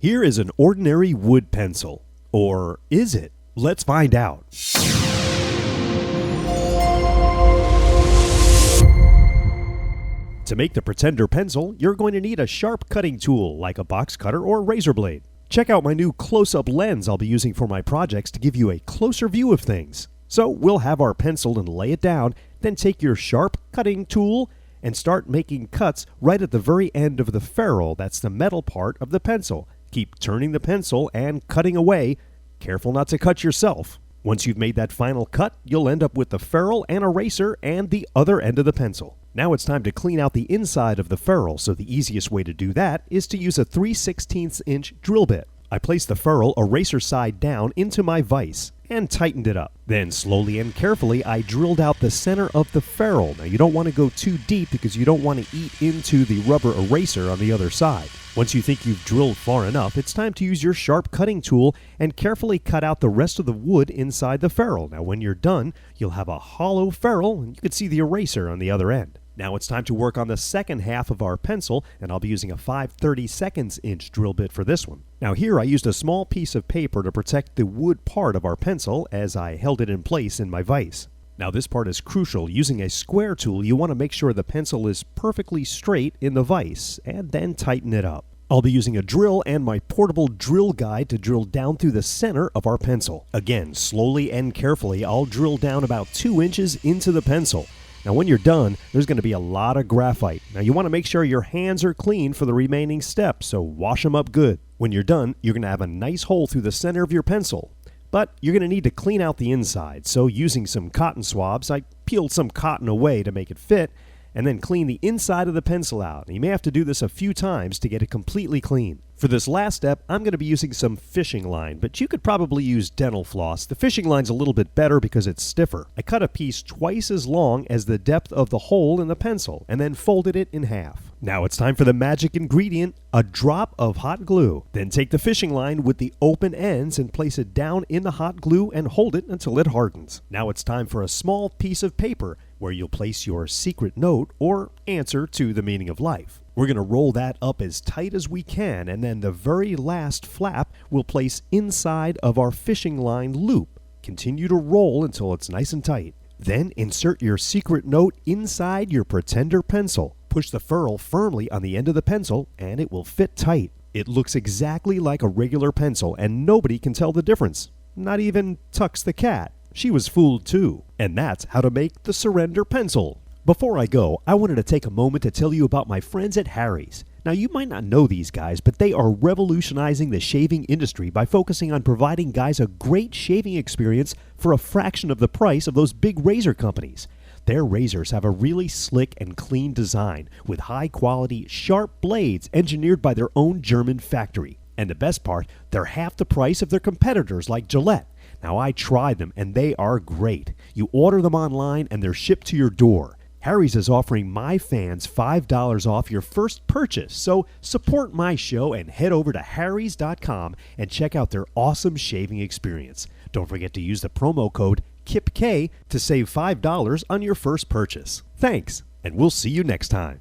Here is an ordinary wood pencil. Or is it? Let's find out. To make the Pretender pencil, you're going to need a sharp cutting tool like a box cutter or razor blade. Check out my new close-up lens I'll be using for my projects to give you a closer view of things. So we'll have our pencil and lay it down, then take your sharp cutting tool and start making cuts right at the very end of the ferrule. That's the metal part of the pencil. Keep turning the pencil and cutting away. Careful not to cut yourself. Once you've made that final cut, you'll end up with the ferrule and eraser and the other end of the pencil. Now it's time to clean out the inside of the ferrule, so the easiest way to do that is to use a 3/16 inch drill bit. I placed the ferrule eraser side down into my vise and tightened it up. Then slowly and carefully I drilled out the center of the ferrule. Now you don't want to go too deep because you don't want to eat into the rubber eraser on the other side. Once you think you've drilled far enough, it's time to use your sharp cutting tool and carefully cut out the rest of the wood inside the ferrule. Now when you're done, you'll have a hollow ferrule and you can see the eraser on the other end. Now it's time to work on the second half of our pencil, and I'll be using a 5/32 inch drill bit for this one. Now here I used a small piece of paper to protect the wood part of our pencil as I held it in place in my vise. Now this part is crucial. Using a square tool, you want to make sure the pencil is perfectly straight in the vise, and then tighten it up. I'll be using a drill and my portable drill guide to drill down through the center of our pencil. Again, slowly and carefully, I'll drill down about 2 inches into the pencil. Now when you're done, there's going to be a lot of graphite. Now you want to make sure your hands are clean for the remaining steps, so wash them up good. When you're done, you're going to have a nice hole through the center of your pencil. But you're going to need to clean out the inside, so using some cotton swabs, I peeled some cotton away to make it fit, and then clean the inside of the pencil out. You may have to do this a few times to get it completely clean. For this last step, I'm going to be using some fishing line, but you could probably use dental floss. The fishing line's a little bit better because it's stiffer. I cut a piece twice as long as the depth of the hole in the pencil, and then folded it in half. Now it's time for the magic ingredient, a drop of hot glue. Then take the fishing line with the open ends and place it down in the hot glue and hold it until it hardens. Now it's time for a small piece of paper where you'll place your secret note or answer to the meaning of life. We're going to roll that up as tight as we can, and then the very last flap we'll place inside of our fishing line loop. Continue to roll until it's nice and tight. Then insert your secret note inside your Pretender pencil. Push the ferrule firmly on the end of the pencil and it will fit tight. It looks exactly like a regular pencil and nobody can tell the difference. Not even Tux the cat. She was fooled too. And that's how to make the Surrender pencil. Before I go, I wanted to take a moment to tell you about my friends at Harry's. Now you might not know these guys, but they are revolutionizing the shaving industry by focusing on providing guys a great shaving experience for a fraction of the price of those big razor companies. Their razors have a really slick and clean design with high-quality, sharp blades engineered by their own German factory. And the best part, they're half the price of their competitors like Gillette. Now I tried them and they are great. You order them online and they're shipped to your door. Harry's is offering my fans $5 off your first purchase, so support my show and head over to harrys.com and check out their awesome shaving experience. Don't forget to use the promo code kipkay to save $5 on your first purchase. Thanks, and we'll see you next time.